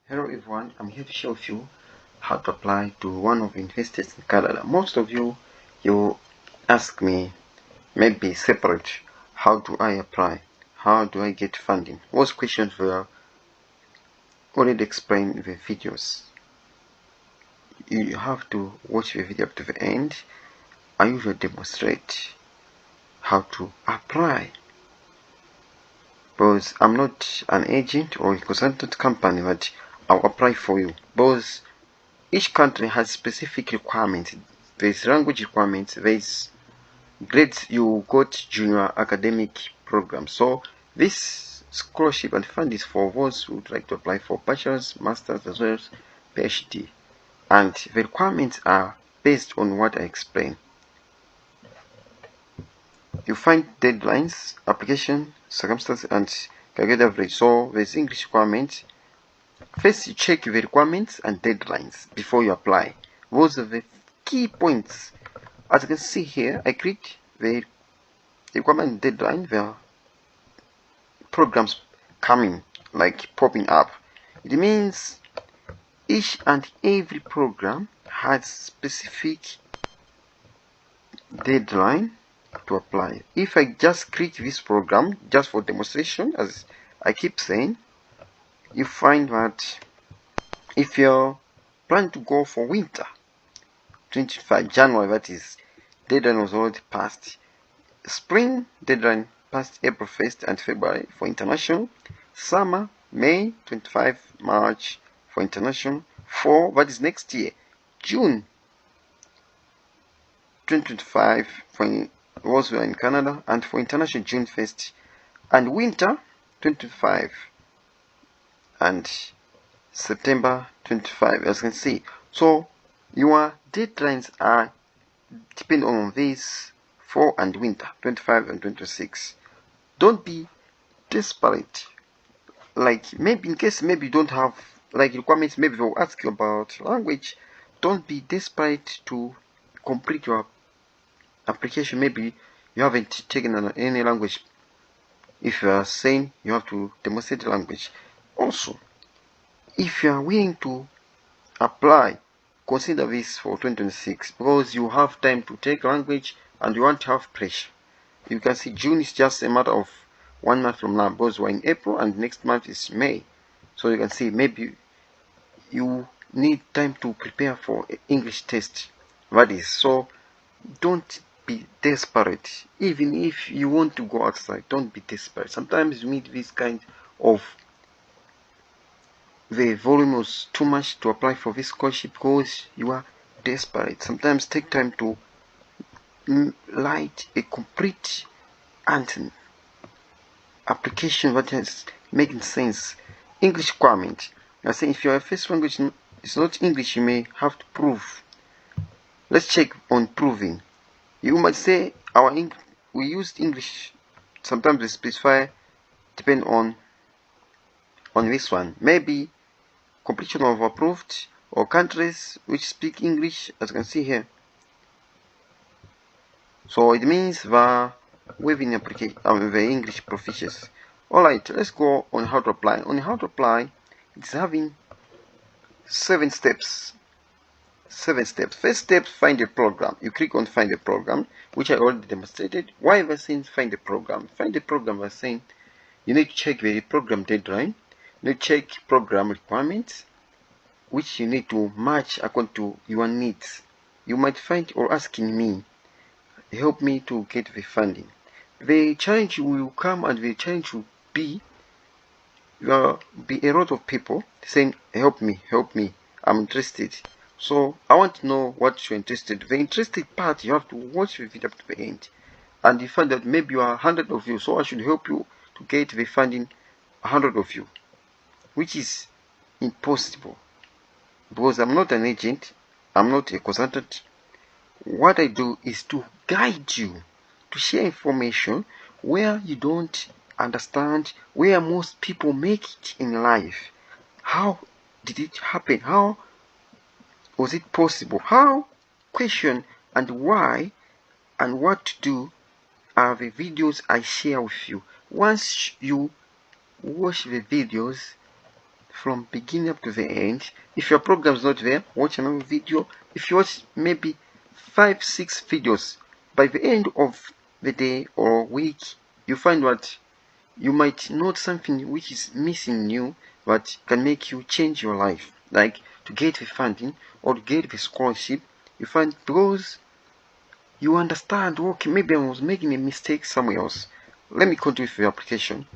Hello everyone, I'm here to share with you how to apply to one of the universities in Canada. Most of you ask me, maybe separate, how do I apply? How do I get funding? Most questions were already explained in the videos. You have to watch the video up to the end. I usually demonstrate how to apply. Because I'm not an agent or a consultant company, but I'll apply for you. Because each country has specific requirements. There's language requirements, there's grades you got junior academic program. So this scholarship and fund is for those who would like to apply for bachelor's, master's, as well as PhD. And the requirements are based on what I explained. You find deadlines, application, circumstances, and calculate average. So there's English requirements. First, you check the requirements and deadlines before you apply. Those are the key points. As you can see here, I click the requirement deadline. There are programs coming, like popping up. It means each and every program has specific deadline to apply. If I just click this program just for demonstration, as I keep saying, you find that if you're planning to go for winter 25 January, that is, deadline was already passed. Spring deadline passed April 1st and February for international. Summer May 25 March for international. For that is next year, June 2025 for those who are in Canada, and for international June 1st, and winter 2025 and September 25, as you can see. So your deadlines are depend on this fall and winter 25 and 26. Don't be desperate. Like, maybe in case maybe you don't have like requirements, maybe they'll ask you about language. Don't be desperate to complete your application. Maybe you haven't taken any language. If you are saying you have to demonstrate the language. Also, if you are willing to apply, consider this for 2026, because you have time to take language and you won't have pressure. You can see June is just a matter of 1 month from now, because we're in April and next month is May. So you can see maybe you need time to prepare for English test. That is, so don't be desperate. Even if you want to go outside, don't be desperate. Sometimes you meet this kind of the volume was too much to apply for this scholarship because you are desperate. Sometimes take time to write a complete and application that is making sense. English requirement. I say if your first language is not English, you may have to prove. Let's check on proving. You might say we used English. Sometimes we specify depend on this one. Maybe completion of approved or countries which speak English, as you can see here. So it means the waiving application the English proficiency. Alright, let's go on how to apply. On how to apply, it's having 7 steps. 7 steps. First step, find a program. You click on find a program, which I already demonstrated. Why am I saying find a program? Find a program, I'm saying you need to check the program deadline. You need to check program requirements, which you need to match according to your needs. You might find or asking me, help me to get the funding. The challenge will come, and the challenge will be there will be a lot of people saying, help me, I'm interested. So I want to know what you're interested in. The interested part, you have to watch the video up to the end, and you find that maybe you are 100 of you, so I should help you to get the funding 100 of you, which is impossible, because I'm not an agent, I'm not a consultant. What I do is to guide you, to share information where you don't understand, where most people make it in life. How did it happen? How was it possible? How? Question and why and what to do are the videos I share with you. Once you watch the videos, from beginning up to the end. If your program is not there, watch another video. If you watch maybe 5-6 videos, by the end of the day or week, you find what you might note something which is missing you, but can make you change your life, like to get the funding or to get the scholarship. You find because you understand, okay, maybe I was making a mistake somewhere else. Let me continue with the application.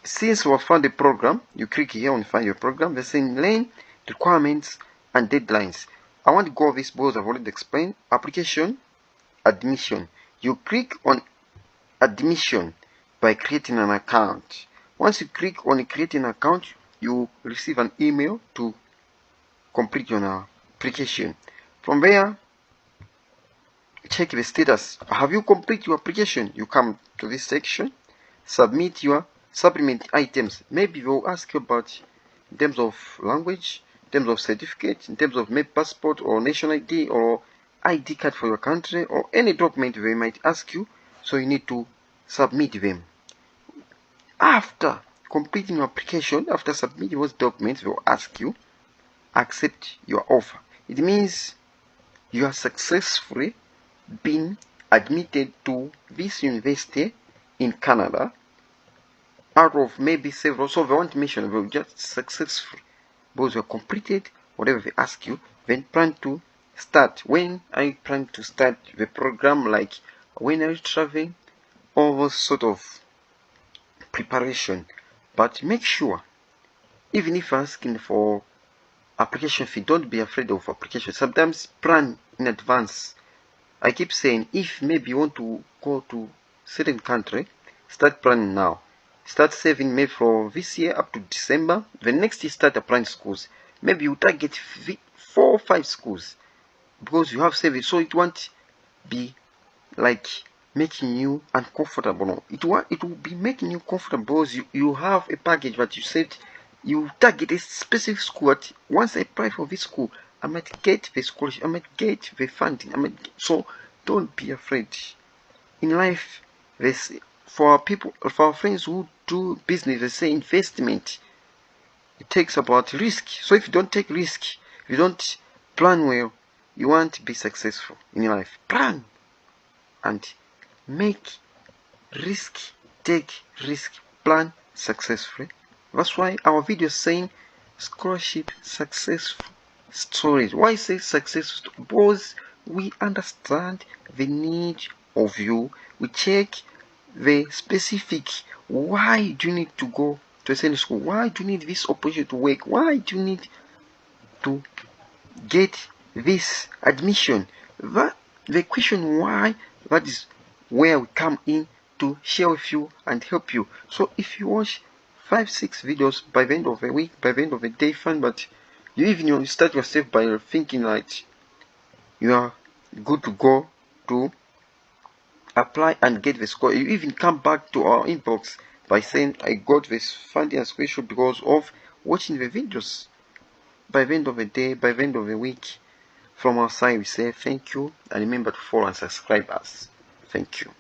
Since we have found the program, you click here on find your program. They're saying learn requirements and deadlines. I want to go over this because I've already explained. Application, admission. You click on admission by creating an account. Once you click on creating an account, you receive an email to complete your application. From there, check the status. Have you completed your application? You come to this section, submit your supplement items. Maybe they'll ask you about in terms of language, in terms of certificate, in terms of maybe passport or national ID or ID card for your country or any document they might ask you, so you need to submit them. After completing your application, after submitting those documents, they will ask you accept your offer. It means you are successfully been admitted to this university in Canada out of maybe several. So they want to mention they just successful because you completed whatever they ask you, then plan to start. When I plan to start the program, like when are you traveling, all those sort of preparation. But make sure, even if asking for application fee, don't be afraid of application. Sometimes plan in advance. I keep saying, if maybe you want to go to certain country, start planning now. Start saving maybe for this year up to December. The next year start applying schools. Maybe you target 4 or 5 schools because you have saved. So it won't be like making you uncomfortable. No, it will be making you comfortable because you have a package that you said you target a specific school. Once I apply for this school, I might get the scholarship, I might get the funding, so don't be afraid. In life, for our friends who do business, they say investment. It takes about risk. So if you don't take risk, if you don't plan well, you won't be successful in life. Plan and make risk, take risk, plan successfully. That's why our video is saying scholarship successful stories. Why say successful? Because we understand the need of you. We check the specific. Why do you need to go to a certain school? Why do you need this opportunity to work? Why do you need to get this admission? The question why, that is where we come in to share with you and help you. So if you watch 5-6 videos by the end of the week, by the end of the day, fine, but you start yourself by thinking like you are good to go to apply and get the score. You even come back to our inbox by saying I got this funding and scholarship because of watching the videos. By the end of the day, by the end of the week, from our side we say thank you and remember to follow and subscribe us. Thank you.